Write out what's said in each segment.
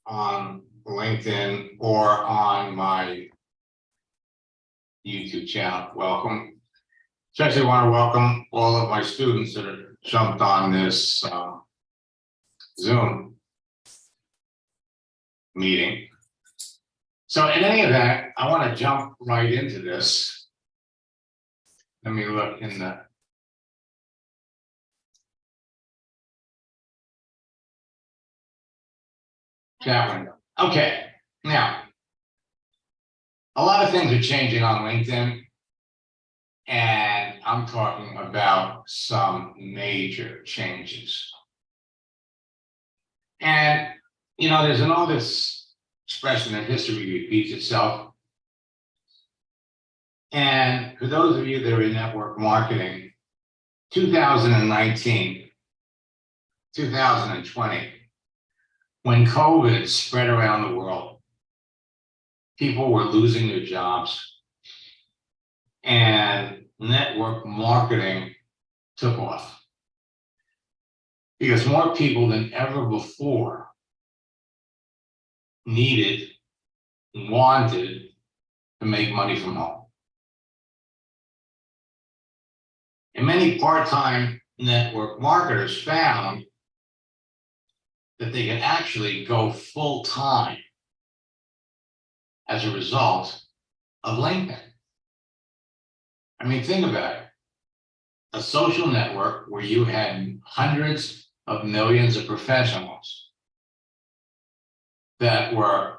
on LinkedIn or on my YouTube channel, welcome. Especially want to welcome all of my students that have jumped on this Zoom meeting. So in any event, I want to jump right into this. Let me look in the chat window. Okay, now a lot of things are changing on LinkedIn, and I'm talking about some major changes. And you know, there's an old expression that history repeats itself. And for those of you that are in network marketing, 2019, 2020, when COVID spread around the world, people were losing their jobs and network marketing took off because more people than ever before needed, wanted to make money from home. And many part-time network marketers found that they could actually go full-time as a result of LinkedIn. I mean, think about it. A social network where you had hundreds of millions of professionals that were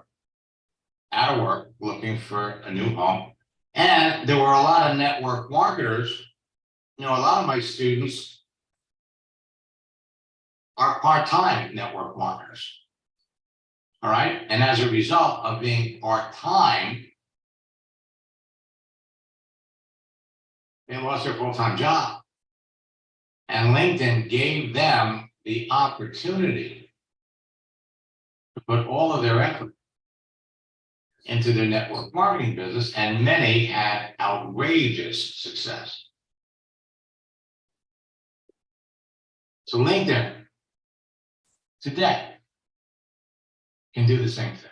out of work looking for a new home. And there were a lot of network marketers. You know, a lot of my students are part-time network marketers. All right. And as a result of being part-time, they lost their full-time job. And LinkedIn gave them the opportunity to put all of their effort into their network marketing business, and many had outrageous success. So LinkedIn today can do the same thing.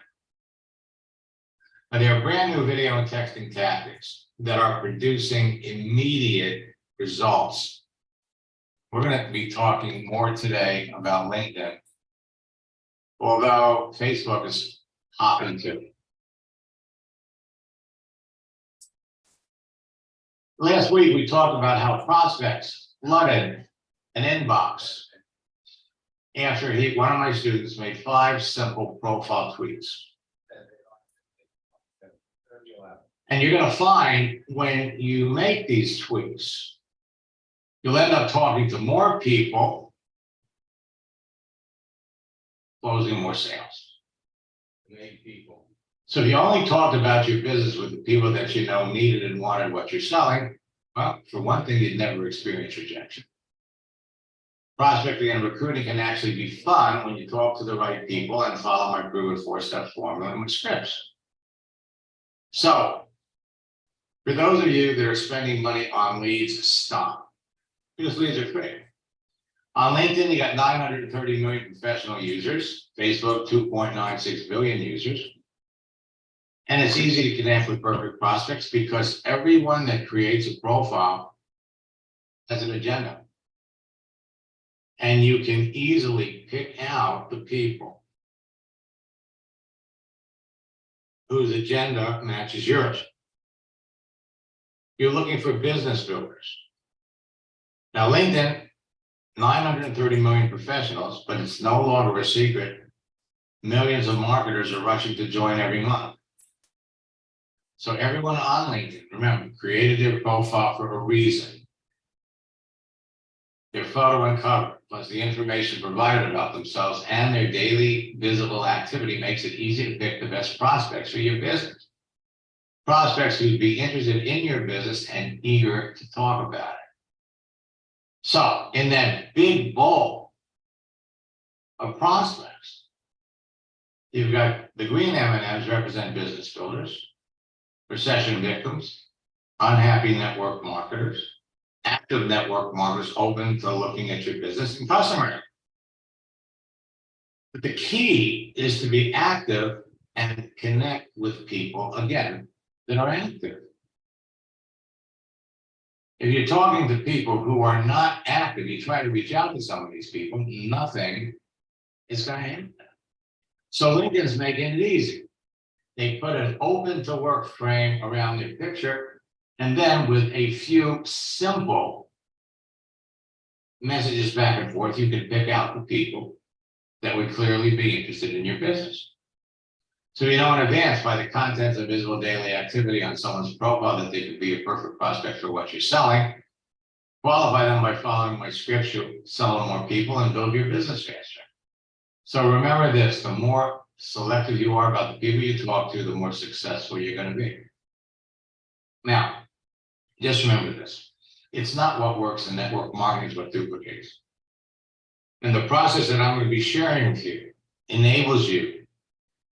But there are brand new video and texting tactics that are producing immediate results. We're going to be talking more today about LinkedIn, although Facebook is hopping too. Last week, we talked about how prospects flooded an inbox after one of my students made 5 simple profile tweets. And you're going to find when you make these tweets, you'll end up talking to more people, closing more sales. So if you only talked about your business with the people that you know needed and wanted what you're selling, well, for one thing, you'd never experience rejection. Prospecting and recruiting can actually be fun when you talk to the right people and follow my proven 4-step formula and with scripts. So, for those of you that are spending money on leads, stop. Because leads are free. On LinkedIn, you got 930 million professional users, Facebook, 2.96 billion users. And it's easy to connect with perfect prospects because everyone that creates a profile has an agenda. And you can easily pick out the people whose agenda matches yours. You're looking for business builders. Now, LinkedIn, 930 million professionals, but it's no longer a secret. Millions of marketers are rushing to join every month. So everyone on LinkedIn, remember, created their profile for a reason. Their photo and cover, plus the information provided about themselves and their daily visible activity makes it easy to pick the best prospects for your business. Prospects who'd be interested in your business and eager to talk about it. So in that big bowl of prospects, you've got the green M&Ms represent business builders, recession victims, unhappy network marketers, active network marketers open to looking at your business, and customers. But the key is to be active and connect with people, again, that are active. If you're talking to people who are not active, you try to reach out to some of these people, nothing is going to happen. So LinkedIn's making it easy. They put an open to work frame around their picture, and then with a few simple messages back and forth, you can pick out the people that would clearly be interested in your business. So you know in advance by the contents of visible daily activity on someone's profile that they could be a perfect prospect for what you're selling. Qualify them by following my scripts, you'll sell to more people and build your business faster. So remember this, the more selective you are about the people you talk to, the more successful you're going to be. Now, just remember this. It's not what works in network marketing, it's what duplicates. And the process that I'm going to be sharing with you enables you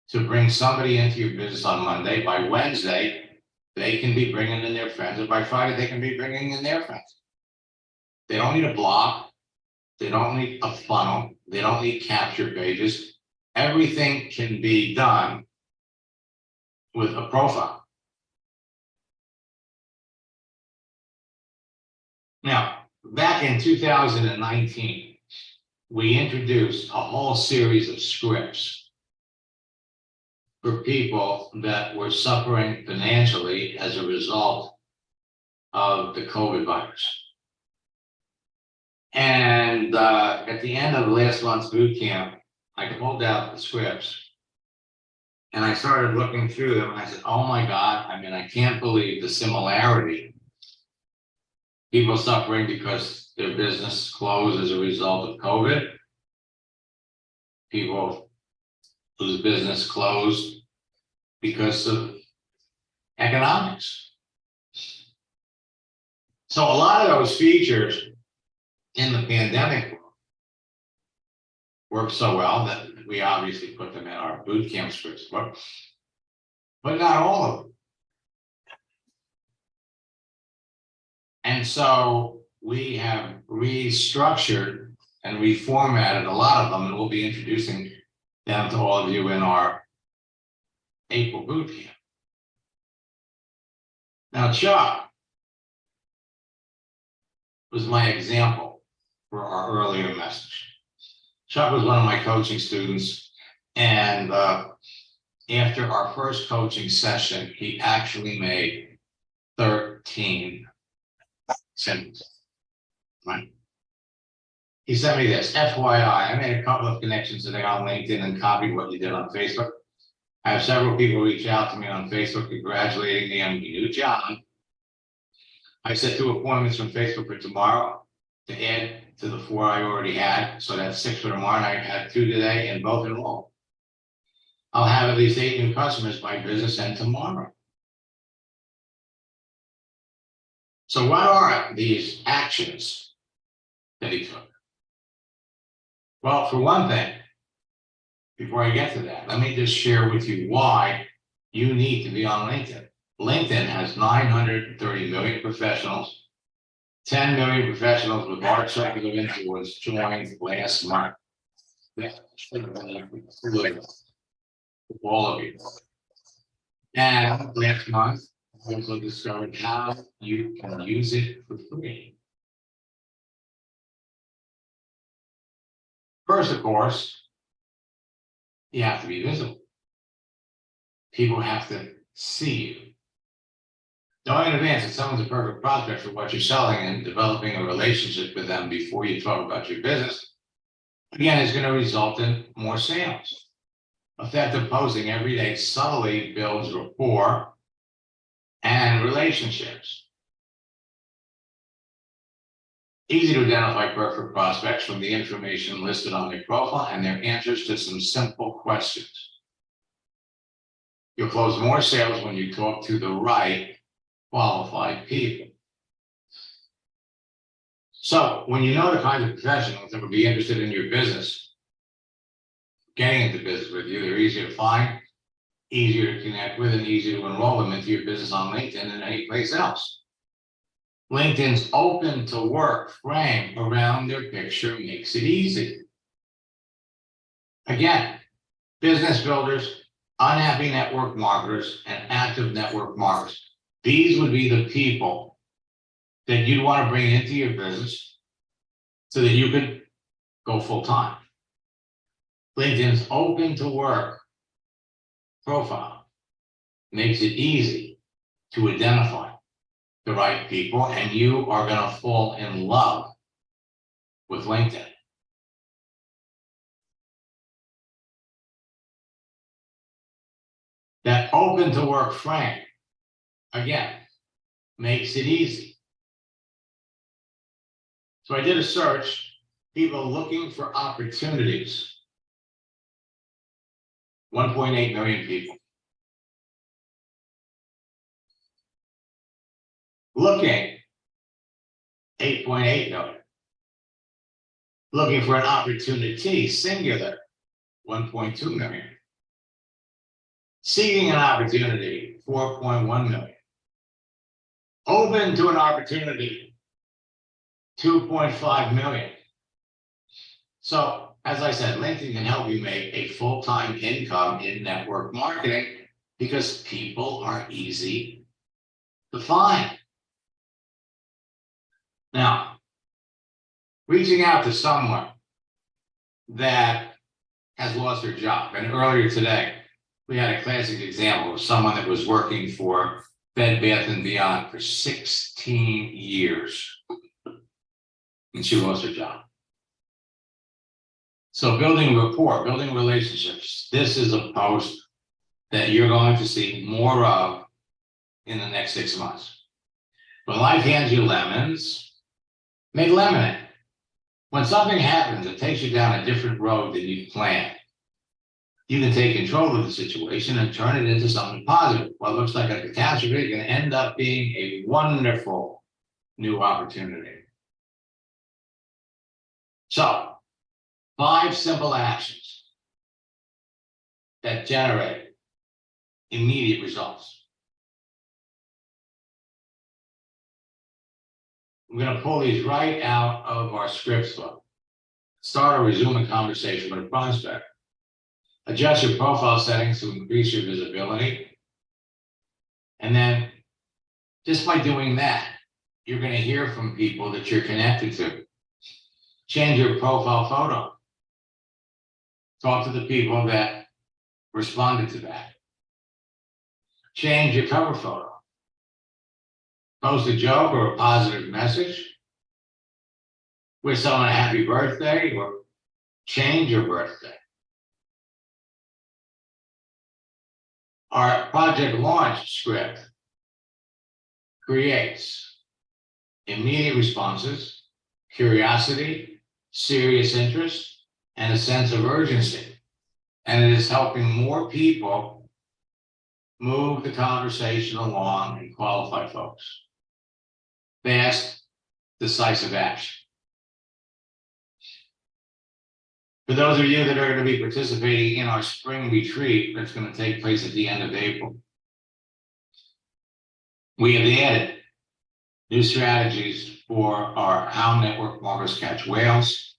to bring somebody into your business on Monday. By Wednesday, they can be bringing in their friends, and by Friday, they can be bringing in their friends. They don't need a blog. They don't need a funnel. They don't need capture pages. Everything can be done with a profile. Now, back in 2019, we introduced a whole series of scripts for people that were suffering financially as a result of the COVID virus. And at the end of last month's boot camp, I pulled out the scripts and I started looking through them and I said, oh my God, I mean, I can't believe the similarity. People suffering because their business closed as a result of COVID. People whose business closed because of economics. So a lot of those features in the pandemic worked so well that we obviously put them in our boot camp scripts, but not all of them. And so we have restructured and reformatted a lot of them, and we'll be introducing them to all of you in our April boot camp. Now, Chuck was my example for our earlier message. Chuck was one of my coaching students, and after our first coaching session, he actually made 13 symbols, right? He sent me this, FYI, I made a couple of connections today on LinkedIn and copied what you did on Facebook. I have several people reach out to me on Facebook congratulating me on my new job. I set 2 appointments from Facebook for tomorrow to add to the 4 I already had. So that's 6 for tomorrow, and I had 2 today and both enrolled. I'll have at least 8 new customers by business end tomorrow. So what are these actions that he took? Well, for one thing, before I get to that, let me just share with you why you need to be on LinkedIn. LinkedIn has 930 million professionals. 10 million professionals with large circular influence joined last month. All of you. And last month, I also discovered how you can use it for free. First, of course, you have to be visible. People have to see you. Know in advance that someone's a perfect prospect for what you're selling, and developing a relationship with them before you talk about your business, again, is going to result in more sales. Effective posting every day subtly builds rapport and relationships. Easy to identify perfect prospects from the information listed on their profile and their answers to some simple questions. You'll close more sales when you talk to the right qualified people. So when you know the kinds of professionals that would be interested in your business, getting into business with you, they're easier to find, easier to connect with, and easier to enroll them into your business on LinkedIn than any place else. LinkedIn's open to work frame around their picture makes it easy. Again, business builders, unhappy network marketers, and active network marketers. These would be the people that you'd want to bring into your business so that you could go full time. LinkedIn's open to work profile makes it easy to identify the right people, and you are going to fall in love with LinkedIn. That open to work frame, again, makes it easy. So I did a search, people looking for opportunities. 1.8 million people. Looking, 8.8 million. Looking for an opportunity, singular, 1.2 million. Seeking an opportunity, 4.1 million. Open to an opportunity, 2.5 million. So, as I said, LinkedIn can help you make a full-time income in network marketing because people are easy to find. Now, reaching out to someone that has lost their job, and earlier today, we had a classic example of someone that was working for Bed Bath & Beyond for 16 years, and she lost her job. So building rapport, building relationships, this is a post that you're going to see more of in the next 6 months. When life hands you lemons, make lemonade. When something happens that takes you down a different road than you planned, you can take control of the situation and turn it into something positive. What looks like a catastrophe can end up being a wonderful new opportunity. So, 5 simple actions that generate immediate results. I'm going to pull these right out of our scripts book. Start or resume a conversation with a prospect. Adjust your profile settings to increase your visibility. And then, just by doing that, you're going to hear from people that you're connected to. Change your profile photo. Talk to the people that responded to that. Change your cover photo. Post a joke or a positive message. Wish someone a happy birthday or change your birthday. Our project launch script creates immediate responses, curiosity, serious interest, and a sense of urgency. And it is helping more people move the conversation along and qualify folks. Fast, decisive action. For those of you that are going to be participating in our spring retreat that's going to take place at the end of April, we have added new strategies for our How Network Marketers Catch Whales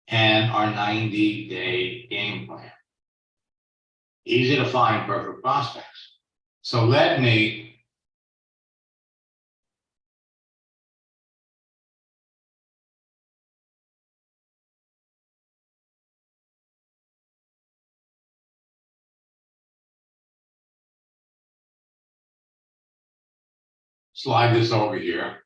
and our 90-day game plan. Easy to find perfect prospects. So let me slide this over here.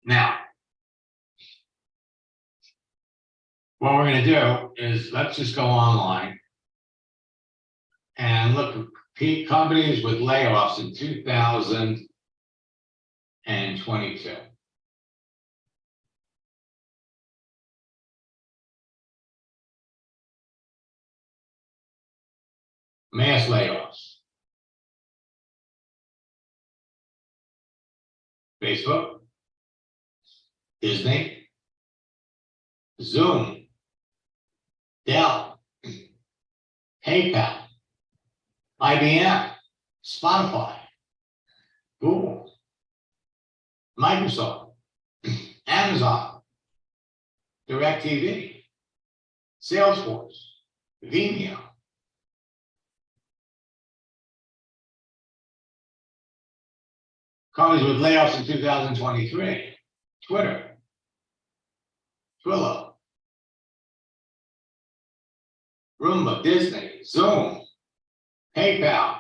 Now, what we're going to do is let's just go online and look at companies with layoffs in 2022. Mass layoffs. Facebook, Disney, Zoom, Dell, PayPal, IBM, Spotify, Google, Microsoft, Amazon, DirecTV, Salesforce, Vimeo. Companies with layoffs in 2023, Twitter, Twilio, Roomba, Disney, Zoom, PayPal,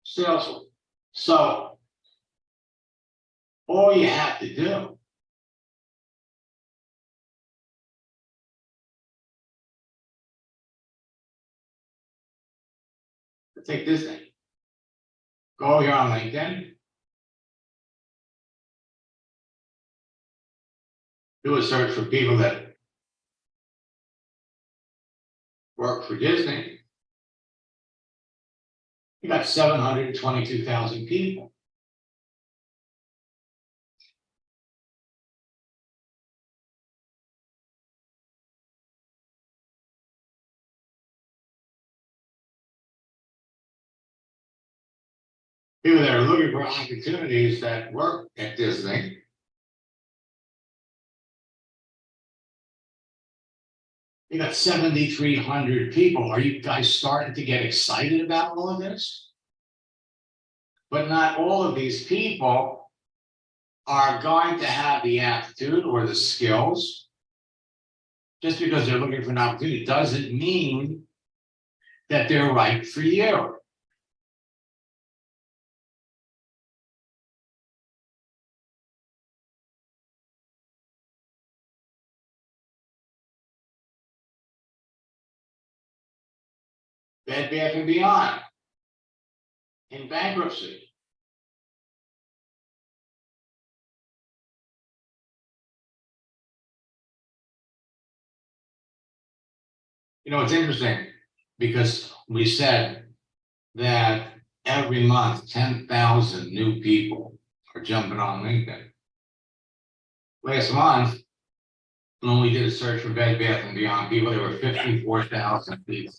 Salesforce. So all you have to do take this thing. Go over here on LinkedIn. Do a search for people that work for Disney. You got 722,000 people. People that are looking for opportunities that work at Disney. You got 7,300 people. Are you guys starting to get excited about all of this? But not all of these people are going to have the aptitude or the skills. Just because they're looking for an opportunity doesn't mean that they're right for you. Bed Bath & Beyond in bankruptcy. You know, it's interesting because we said that every month 10,000 new people are jumping on LinkedIn. Last month, when we did a search for Bed Bath & Beyond people, there were 54,000 people.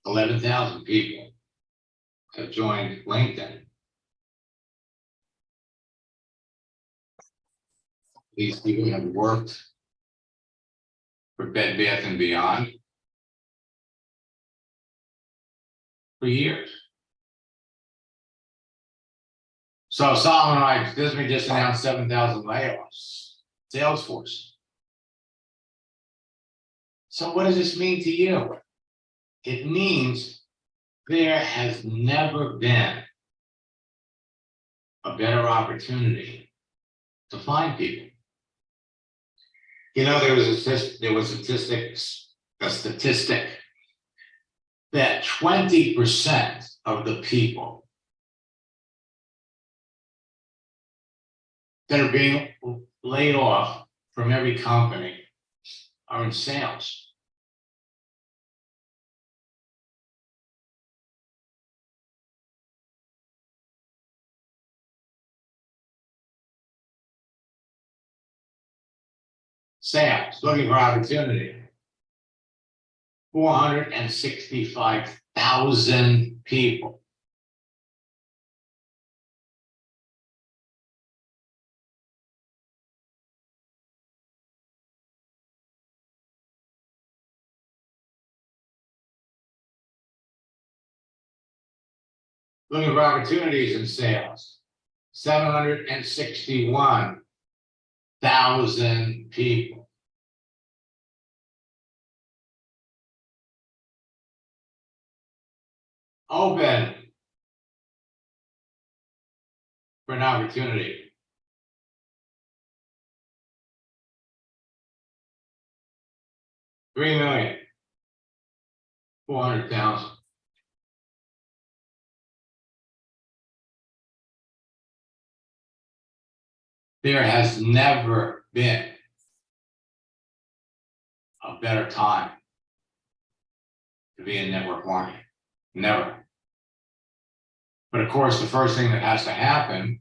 11,000 people have joined LinkedIn. These people have worked for Bed Bath & Beyond for years. So Solomon writes, Disney just announced 7,000 layoffs. Salesforce. So what does this mean to you? It means there has never been a better opportunity to find people. You know, there was a statistic that 20% of the people that are being laid off from every company are in sales. Sales, looking for opportunity. 465,000 people. Looking for opportunities in sales. 761,000 people. Open for an opportunity. $3,400,000. There has never been a better time to be in network marketing. Never. But of course, the first thing that has to happen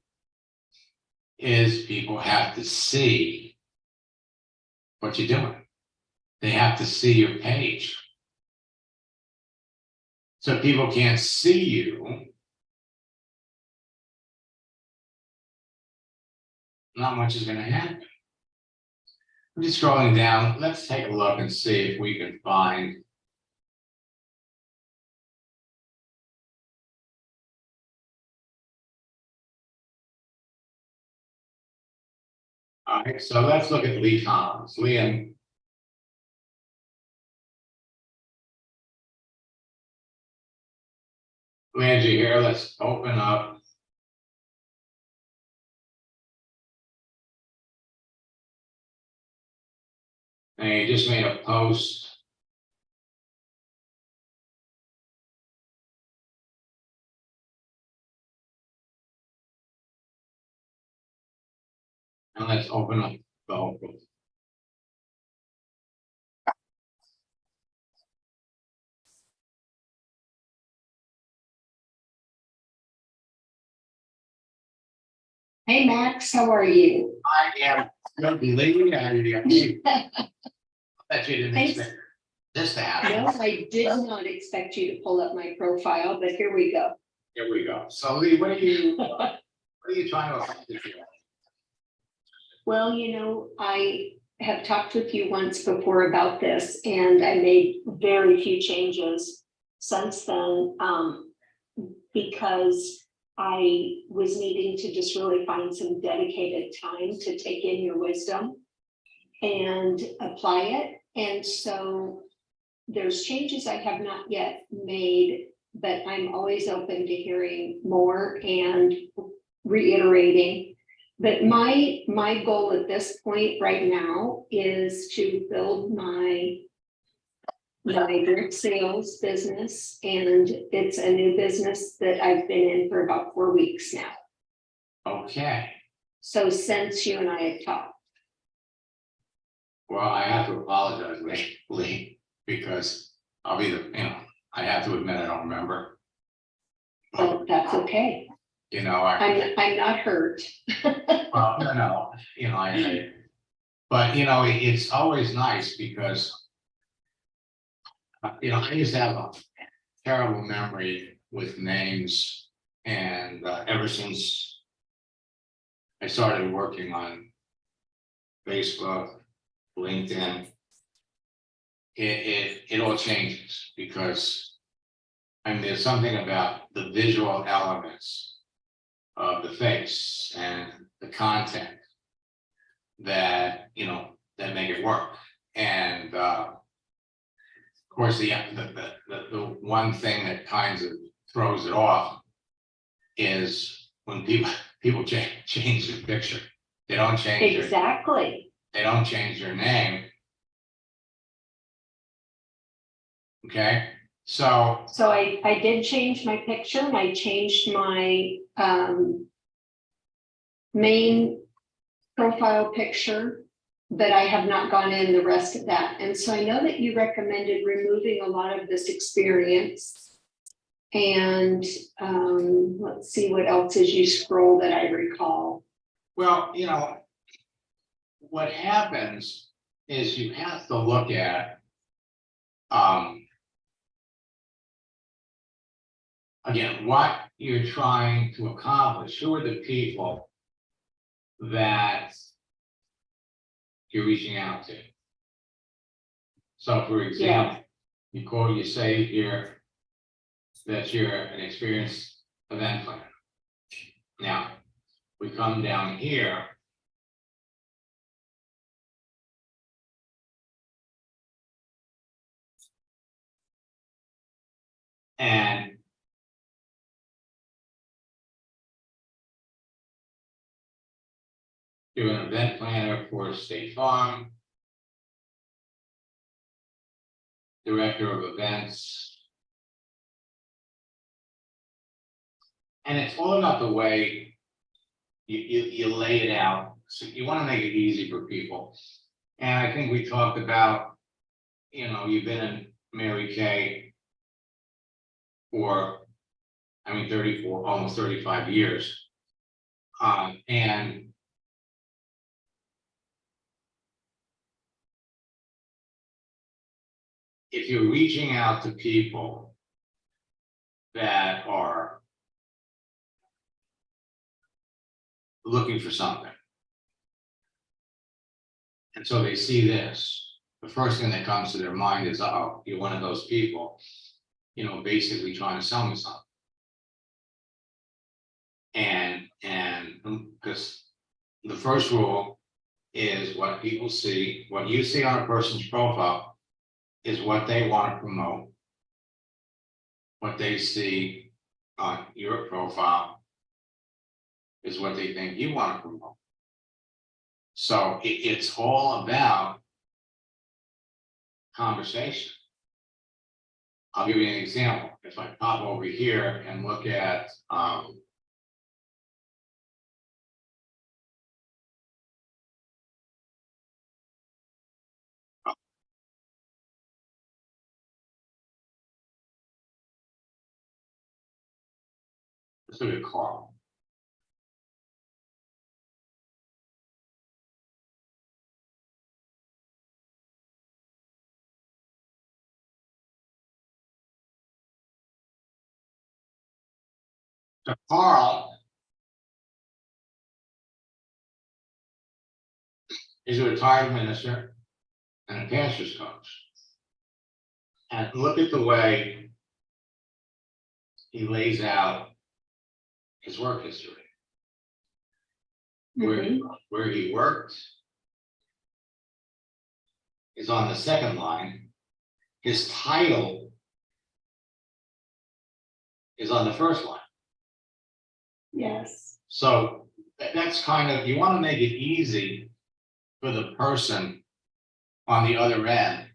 is people have to see what you're doing. They have to see your page. So if people can't see you, not much is going to happen. I'm just scrolling down. Let's take a look and see if we can find. All right, so let's look at Lee Collins. Liam. Landry here, let's open up. And he just made a post. And let's open up the whole book. Hey Max, how are you? I am good, Lee. I bet you didn't expect this to happen. No, I did not expect you to pull up my profile, but here we go. Here we go. So Lee, what are you trying to accomplish here? Well, you know, I have talked with you once before about this and I made very few changes since then, because I was needing to just really find some dedicated time to take in your wisdom and apply it. And so there's changes I have not yet made, but I'm always open to hearing more and reiterating. But my goal at this point right now is to build my direct sales business, and it's a new business that I've been in for about 4 weeks now. Okay. So since you and I have talked. Well, I have to apologize, Lee, because I'll be I have to admit I don't remember. Well, that's okay. You know, I'm not hurt. well, no, but it's always nice because I used to have a terrible memory with names, and ever since I started working on Facebook, LinkedIn, it all changes because there's something about the visual elements of the face and the content that that make it work. And of course, the one thing that kind of throws it off is when people change the picture. They don't change Exactly. they don't change their name. Okay, so I did change my picture and I changed my main profile picture, but I have not gone in the rest of that. And so I know that you recommended removing a lot of this experience. And let's see what else as you scroll that I recall. well, what happens is you have to look at again, what you're trying to accomplish. Who are the people that you're reaching out to? So for example, you say here that you're an experienced event planner. Now, we come down here. And you're an event planner for State Farm, director of events. And it's all about the way you lay it out. So you want to make it easy for people. And I think we talked about, you've been in Mary Kay for, 34, almost 35 years. And if you're reaching out to people that are looking for something, and so they see this, the first thing that comes to their mind is, oh, you're one of those people, you know, basically trying to sell me something. And because the first rule is what people see, what you see on a person's profile is what they want to promote. What they see on your profile is what they think you want to promote. So it's all about conversation. I'll give you an example. If I pop over here and look at let's look at Carl. So Carl is a retired minister and a pastor's coach. And look at the way he lays out his work history. Where he worked is on the second line. His title is on the first line. Yes. So that's kind of, you want to make it easy for the person on the other end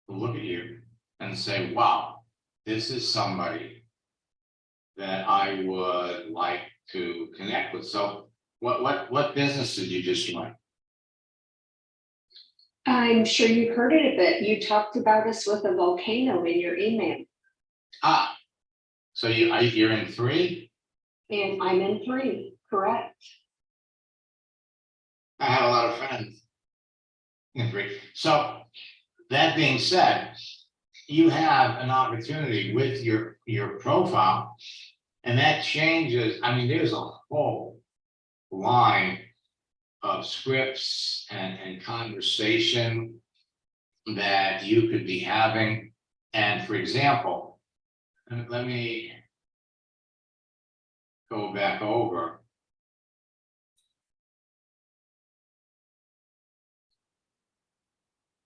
to look at you and say, wow, this is somebody that I would like to connect with. So what business did you just join? I'm sure you've heard it a bit. You talked about us with a volcano in your email. Ah, so you're in 3? And I'm in 3, correct? I have a lot of friends in 3. So that being said, you have an opportunity with your profile, and that changes. I mean, there's a whole line of scripts and conversation that you could be having. And for example, let me go back over.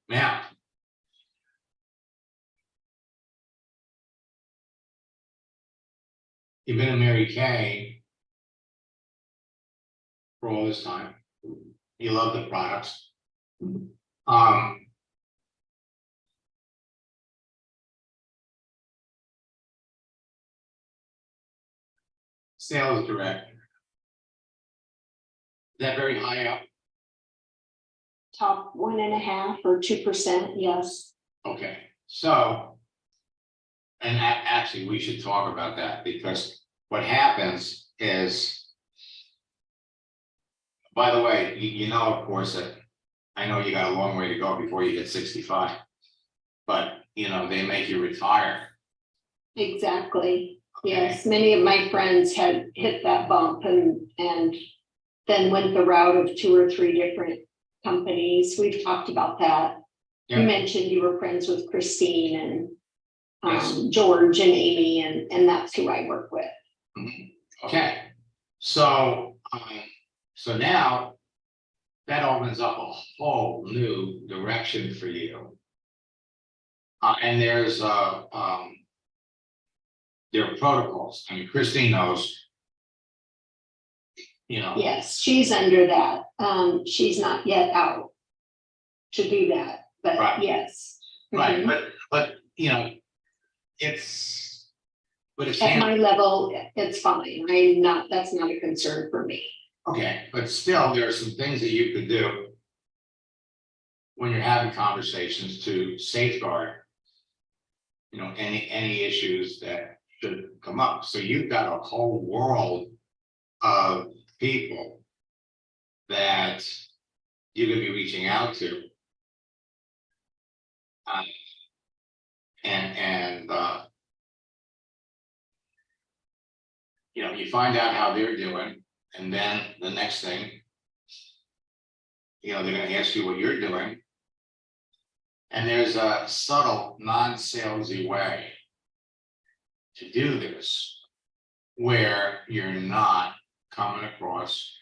Now, you've been a Mary Kay for all this time. You love the products. Sales director. Is that very high up? Top 1.5 or 2%, yes. Okay, so, and actually, we should talk about that, because what happens is, by the way, you know, of course, that I know you got a long way to go before you hit 65, but you know, they make you retire. Exactly. Okay. Yes, many of my friends had hit that bump and then went the route of 2 or 3 different companies. We've talked about that. Yeah. You mentioned you were friends with Christine and Yes. George and Amy, and that's who I work with. Okay, so now that opens up a whole new direction for you. And there's there are protocols. I mean, Christine knows, you know. Yes, she's under that. She's not yet out to do that, but Right. Yes. Right, Mhm. but you know, but it's At my level, it's fine. That's not a concern for me. okay, but still, there are some things that you could do when you're having conversations to safeguard, you know, any issues that should come up. So you've got a whole world of people that you could be reaching out to. and you know, you find out how they're doing, and then the next thing, you know, they're gonna ask you what you're doing. And there's a subtle, non-salesy way to do this, where you're not coming across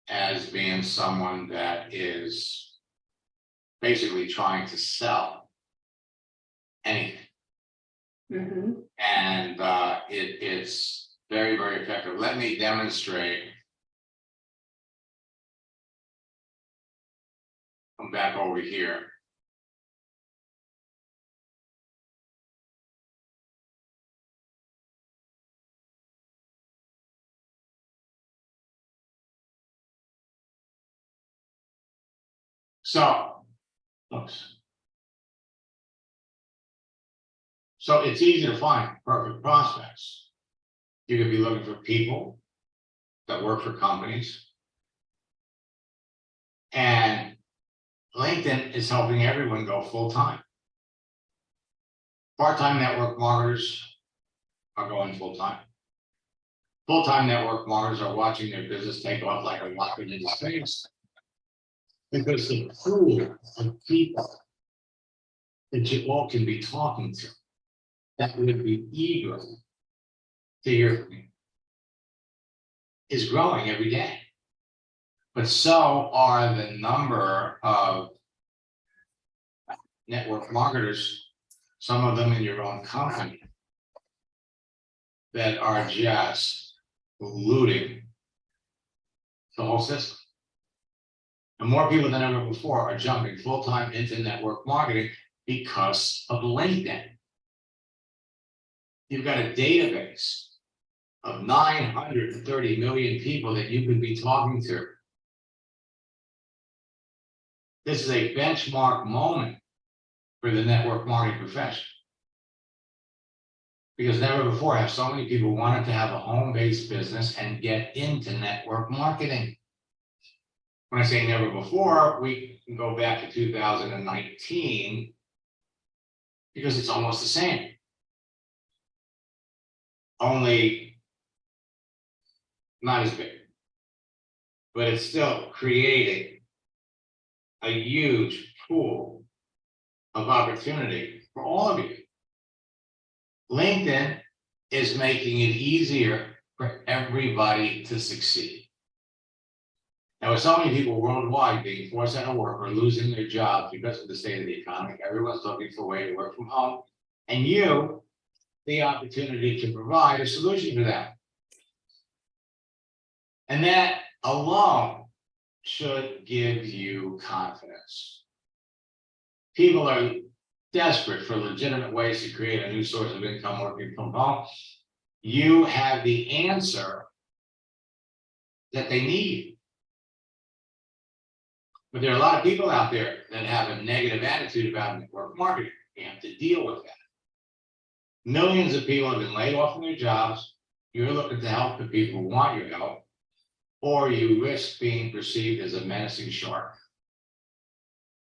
as being someone that is basically trying to sell anything. Mhm. And it's very, very effective. Let me demonstrate. Come back over here. So, oops. So it's easy to find perfect prospects. You could be looking for people that work for companies. And LinkedIn is helping everyone go full-time. Part-time network marketers are going full-time. Full-time network marketers are watching their business take off like a rocket into space. Because the pool of people that you all can be talking to, that would be eager to hear from you, is growing every day. But so are the number of network marketers, some of them in your own company, that are just looting the whole system. And more people than ever before are jumping full-time into network marketing because of LinkedIn. You've got a database of 930 million people that you could be talking to. This is a benchmark moment for the network marketing profession. Because never before have so many people wanted to have a home-based business and get into network marketing. When I say never before, we can go back to 2019 because it's almost the same. Only not as big. But it's still creating a huge pool of opportunity for all of you. LinkedIn is making it easier for everybody to succeed. Now, with so many people worldwide being forced out of work or losing their jobs because of the state of the economy, everyone's looking for a way to work from home. And you, the opportunity to provide a solution for that. And that alone should give you confidence. People are desperate for legitimate ways to create a new source of income working from home. You have the answer that they need. But there are a lot of people out there that have a negative attitude about network marketing. You have to deal with that. Millions of people have been laid off from their jobs. You're looking to help the people who want your help, or you risk being perceived as a menacing shark.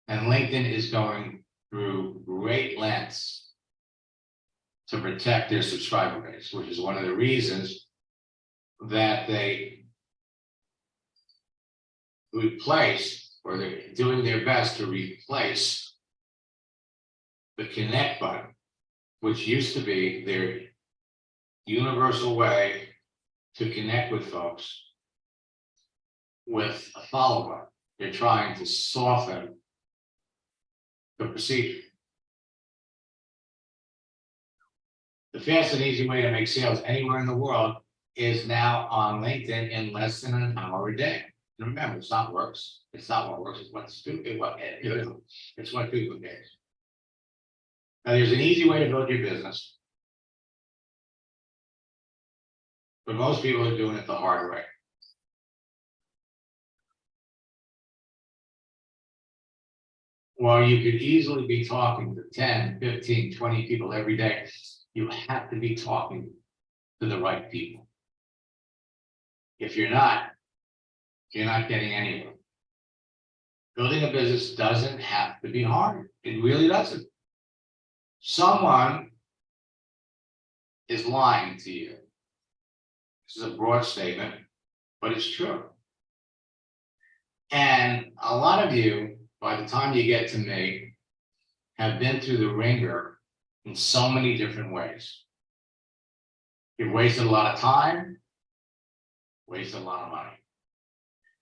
And LinkedIn is going through great lengths to protect their subscriber base, which is one of the reasons that they replace, or they're doing their best to replace, the connect button, which used to be their universal way to connect with folks, with a follow button. They're trying to soften the procedure. The fast and easy way to make sales anywhere in the world is now on LinkedIn in less than an hour a day. And remember, it's not works. It's not what works. It's what's stupid. It's what people get. Now, there's an easy way to build your business, but most people are doing it the hard way. While you could easily be talking to 10, 15, 20 people every day, you have to be talking to the right people. If you're not getting anywhere. Building a business doesn't have to be hard. It really doesn't. someone is lying to you. This is a broad statement, but it's true. And a lot of you, by the time you get to me, have been through the ringer in so many different ways. You've wasted a lot of time, wasted a lot of money.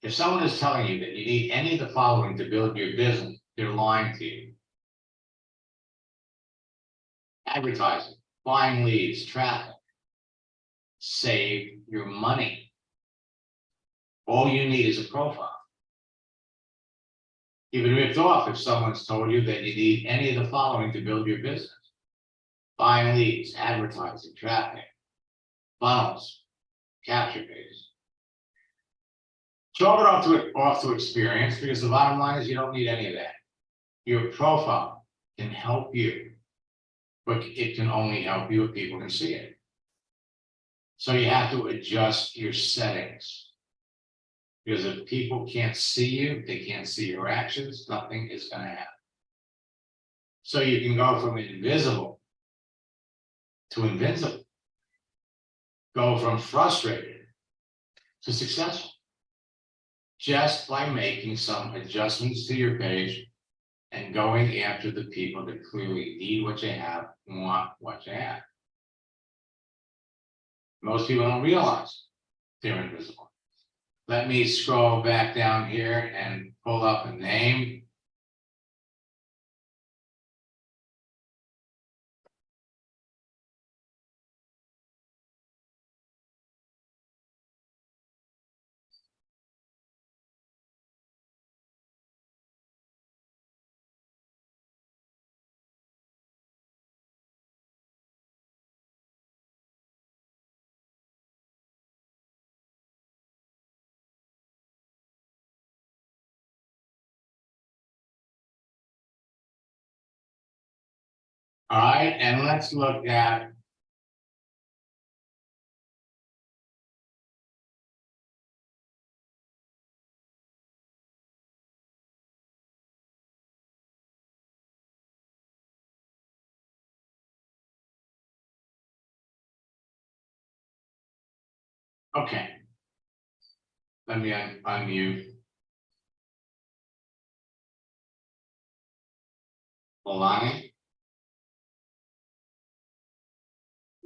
If someone is telling you that you need any of the following to build your business, they're lying to you. Advertising, buying leads, traffic. Save your money. All you need is a profile. You've been ripped off if someone's told you that you need any of the following to build your business. Buying leads, advertising, traffic, funnels, capture pages. Chalk it off to experience, because the bottom line is you don't need any of that. Your profile can help you, but it can only help you if people can see it. So you have to adjust your settings. Because if people can't see you, they can't see your actions, nothing is going to happen. So you can go from invisible to invincible. Go from frustrated to successful. Just by making some adjustments to your page and going after the people that clearly need what you have, want what you have. Most people don't realize they're invisible. Let me scroll back down here and pull up a name. All right, and let's look at okay. Let me unmute. Lonnie.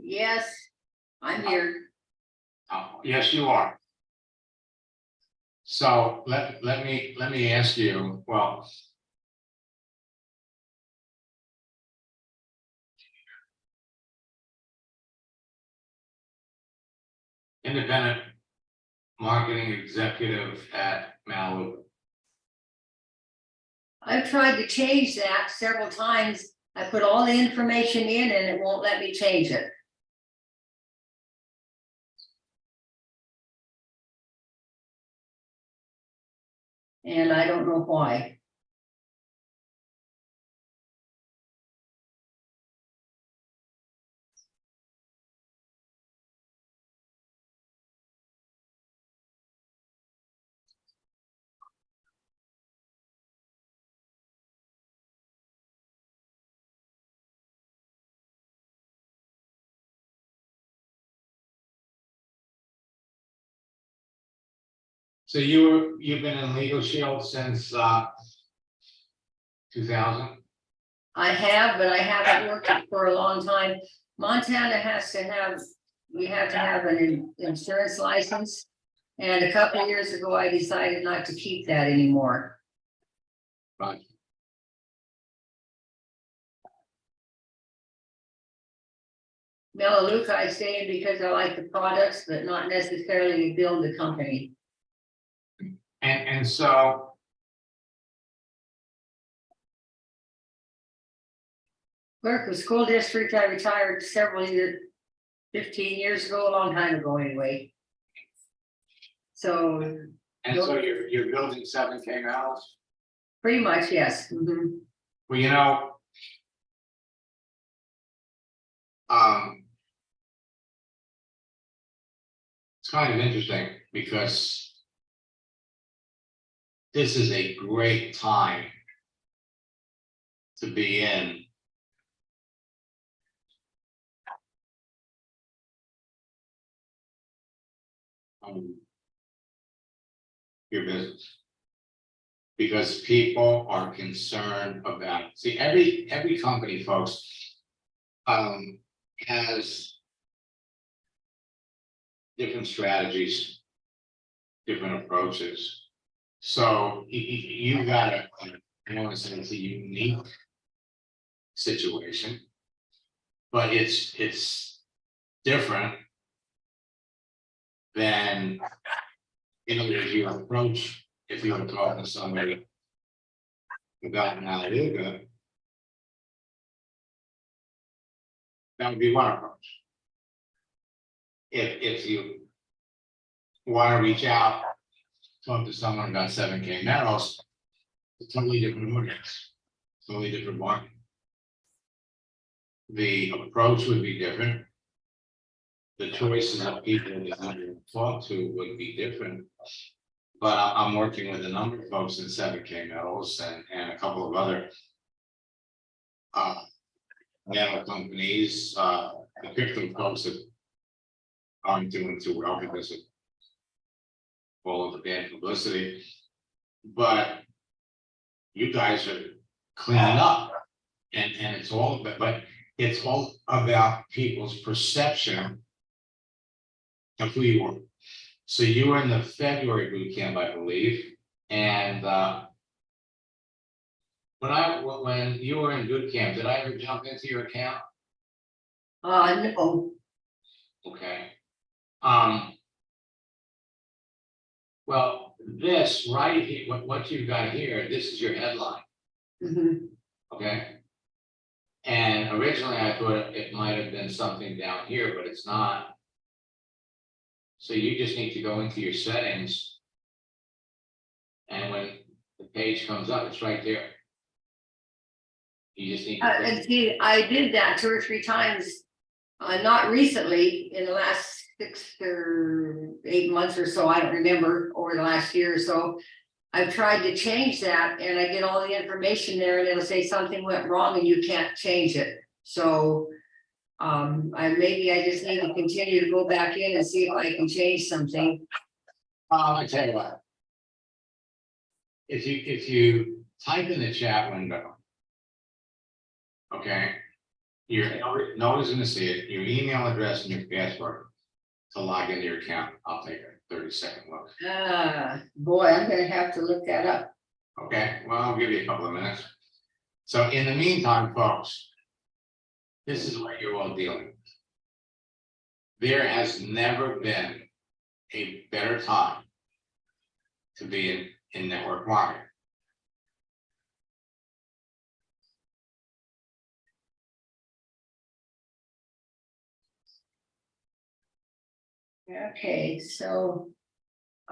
Yes, I'm here. Oh, yes, you are. So let me ask you, well. Independent marketing executive at Malibu. I've tried to change that several times. I put all the information in and it won't let me change it. And I don't know why. So you've been in Legal Shield since 2000? I have, but I haven't worked it for a long time. Montana has to have, we have to have an insurance license. And a couple of years ago, I decided not to keep that anymore. Right. Melaleuca, I stay in because I like the products, but not necessarily to build the company. And so Clerk of school district, I retired several years, 15 years ago, a long time ago anyway. So so you're building 7K models? pretty much, yes. Well, it's kind of interesting because this is a great time to be in your business. Because people are concerned about, see, every company, folks, has different strategies, different approaches. So you got a, I don't want to say it's a unique situation, but it's different than, you know, if you approach, if you were talking to somebody about an Alaliga, that would be one approach. If you want to reach out, talk to someone about 7K metals, it's totally different audience, totally different market. The approach would be different. The choices of people that you talk to would be different. But I'm working with a number of folks in 7K metals and a couple of other metal companies, the crypto folks that aren't doing too well because of all of the bad publicity. But you guys are cleaning up, and it's all but it's all about people's perception of who you are. So you were in the February boot camp, I believe, and when you were in boot camp, did I ever jump into your account? No, Okay. Well, this right here, what you've got here, this is your headline, mhm. okay? And originally I thought it might have been something down here, but it's not. So you just need to go into your settings. And when the page comes up, it's right there. You just need to. And see, I did that 2 or 3 times, not recently, in the last 6 or 8 months or so, I don't remember, over the last year or so. I've tried to change that and I get all the information there and it'll say something went wrong and you can't change it. So maybe I just need to continue to go back in and see if I can change something. I tell you what. If you type in the chat window. Okay. Nobody's gonna see it, your email address and your password to log into your account. I'll take a 30-second look. Boy, I'm gonna have to look that up. Okay, well, I'll give you a couple of minutes. So in the meantime, folks, this is what you're all dealing with. There has never been a better time to be in network marketing. Okay, so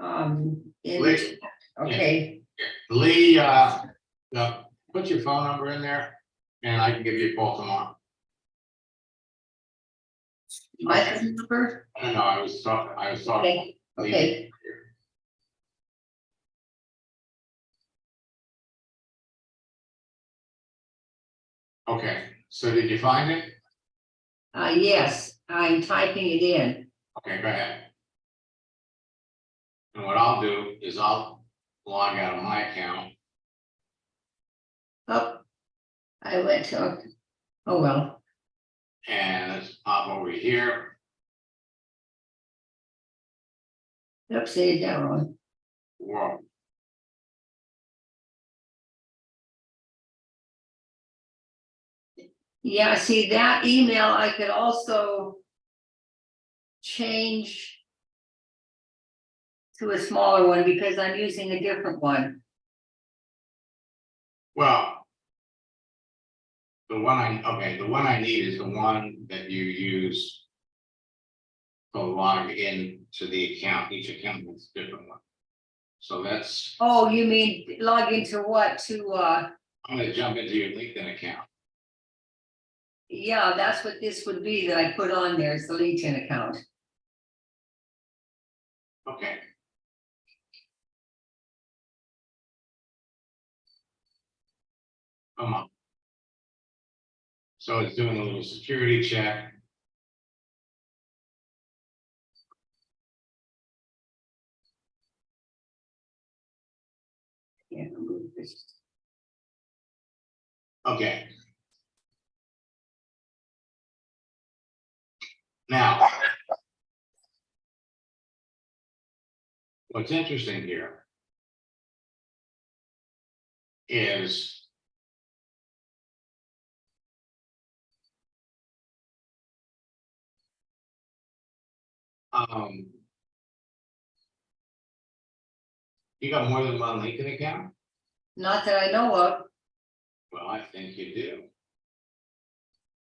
Lee, okay, Lee, put your phone number in there and I can give you a call tomorrow. my phone number. I know, I was talking. Okay, okay. Okay, so did you find it? Yes, I'm typing it in. Okay, go ahead. And what I'll do is I'll log out of my account. Oh, I went to, oh, well, And let's pop over here. oops, say that wrong. Whoa. Yeah, see that email, I could also change to a smaller one because I'm using a different one. Well, the one I need is the one that you use to log in to the account. Each account is a different one. So that's, Oh, you mean log into what? To I'm gonna jump into your LinkedIn account. yeah, that's what this would be that I put on there is the LinkedIn account. Okay. Come on. So it's doing a little security check. Okay. Now. What's interesting here is you got more than one Lincoln account? Not that I know of. Well, I think you do.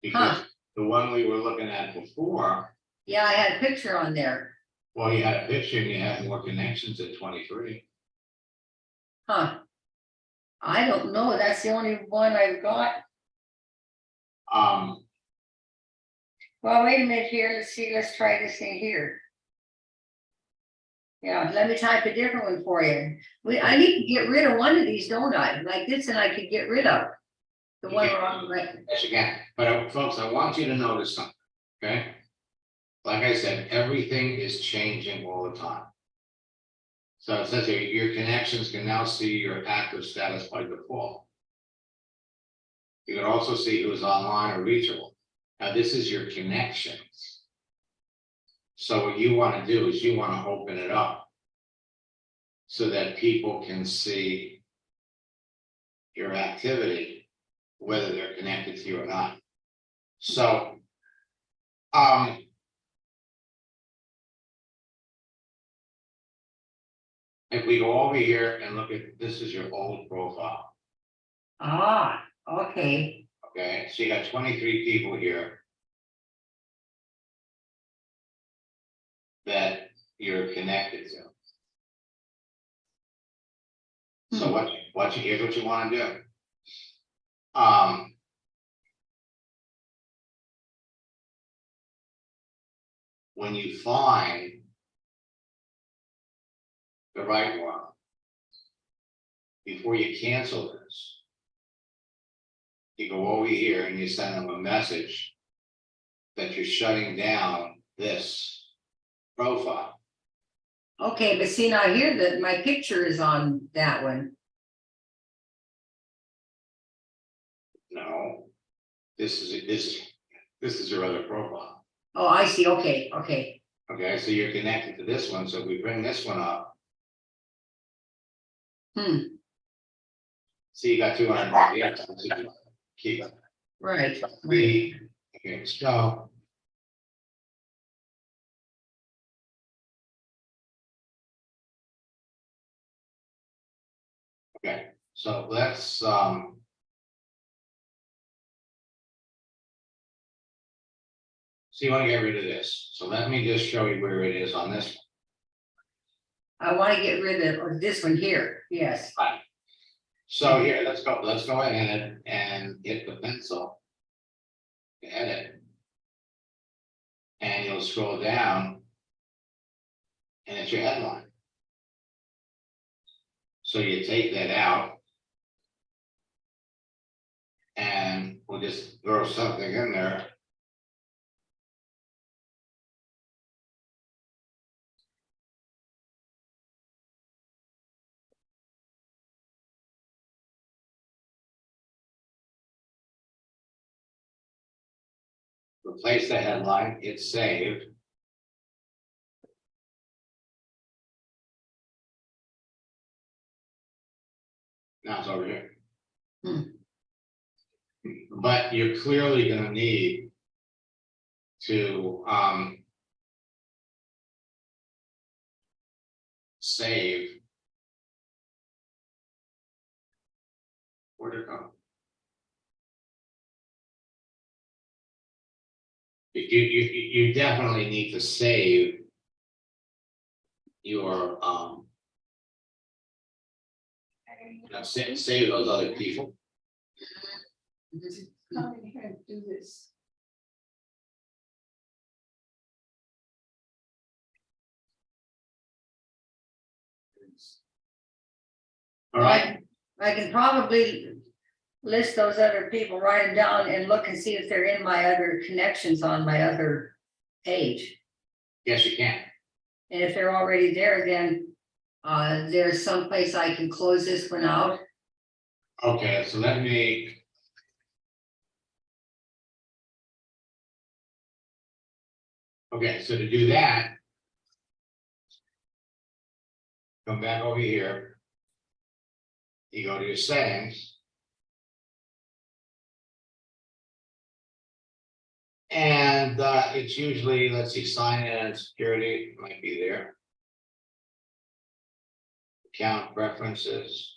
Because the one we were looking at before, Yeah, I had a picture on there. well, you had a picture and you had more connections at 23. Huh. I don't know. That's the only one I've got. Um, Well, wait a minute here. Let's see. Let's try this thing here. Yeah, let me type a different one for you. I need to get rid of one of these, don't I? Like this, and I could get rid of the one where I'm like, yes, you can. But folks, I want you to notice something, okay? Like I said, everything is changing all the time. So it says here, your connections can now see your active status by default. You can also see who is online or reachable. Now, this is your connections. So what you want to do is you want to open it up so that people can see your activity, whether they're connected to you or not. So, if we go over here and look at, this is your old profile, ah, okay. okay? So you got 23 people here that you're connected to. So here's what you want to do. When you find the right one, before you cancel this, you go over here and you send them a message that you're shutting down this profile. Okay, but see now here that my picture is on that one. No, this is your other profile. Oh, I see. Okay, okay. Okay, so you're connected to this one. So if we bring this one up, see, you got 200. Yeah, keep Right. okay, so. Okay, so let's so you want to get rid of this. So let me just show you where it is on this one. I want to get rid of this one here. Yes. Right. So here, let's go ahead and hit the pencil. To edit. And you'll scroll down. And it's your headline. So you take that out. And we'll just throw something in there. Replace the headline, hit save. Now it's over here. But you're clearly going to need to save. Where'd it go? You definitely need to save your save those other people. Come in here and do this. All right. I can probably list those other people, write them down and look and see if they're in my other connections on my other page. Yes, you can. And if they're already there, then there's some place I can close this one out. Okay, so let me Okay, so to do that. Come back over here. You go to your settings. And it's usually, let's see, sign in and security might be there. Account preferences.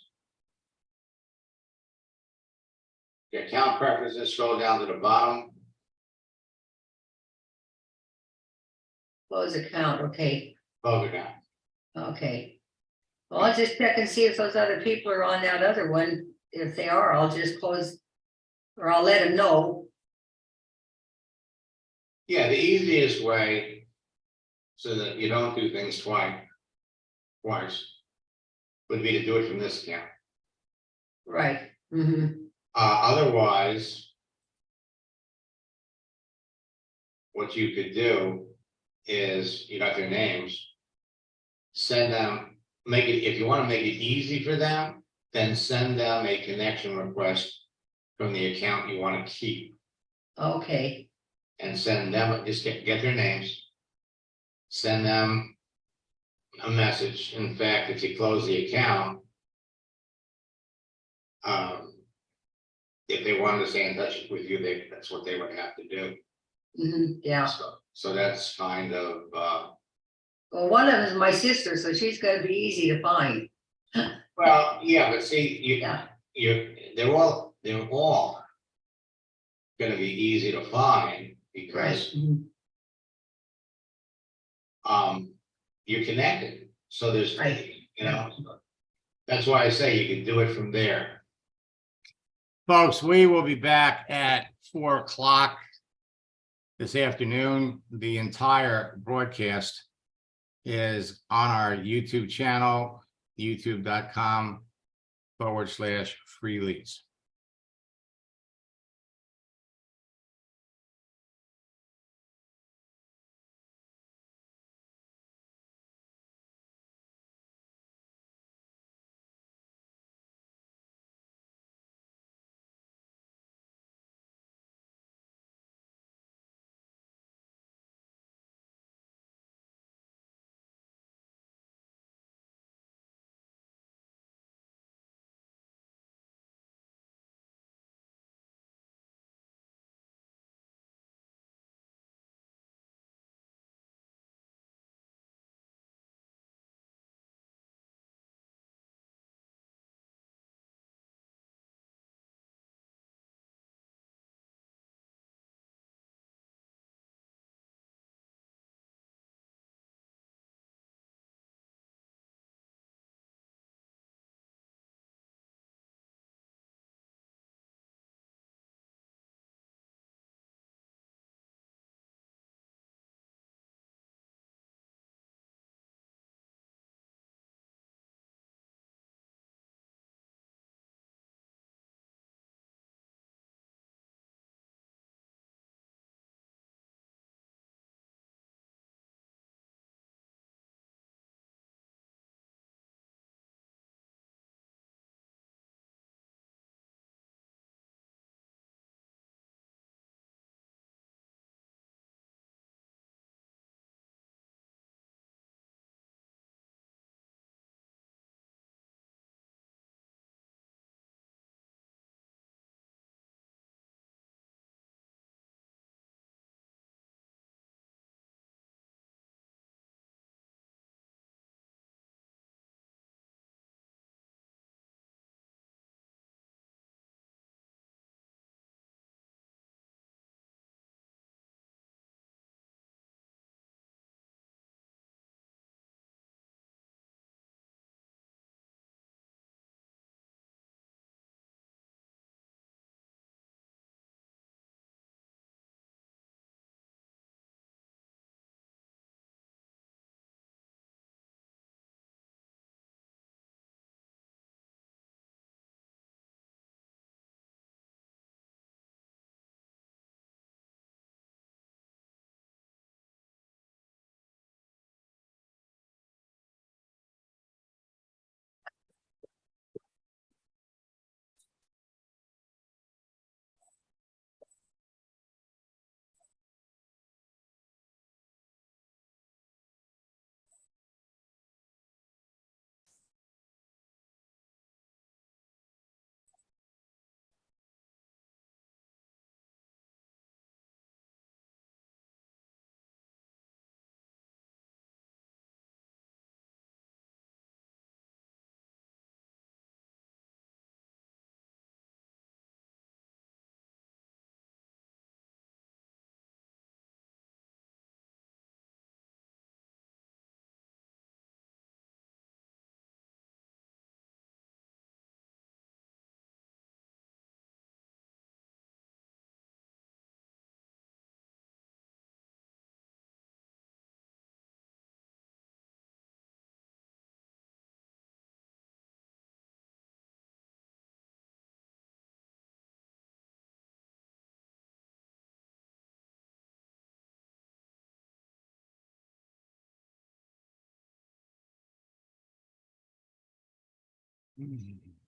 The account preferences, scroll down to the bottom. Close account, okay, Close account. okay. Well, I'll just check and see if those other people are on that other one. If they are, I'll just close. Or I'll let them know. Yeah, the easiest way. So that you don't do things twice. Would be to do it from this account. Right. Mm-hmm. Otherwise. What you could do is, you got their names. Send them, make it, if you want to make it easy for them, then send them a connection request from the account you want to keep. Okay, And send them, just get their names. Send them a message. In fact, if you close the account. If they wanted to stay in touch with you, that's what they would have to do. yeah. So that's kind of, Well, one of them is my sister, so she's gonna be easy to find. well, yeah, but see, Yeah, they're all. Gonna be easy to find right. because, Mhm. you're connected, so there's, Right. you know. That's why I say you can do it from there. Folks, we will be back at 4 o'clock. This afternoon. The entire broadcast is on our YouTube channel, youtube.com/freeleads. Mhm.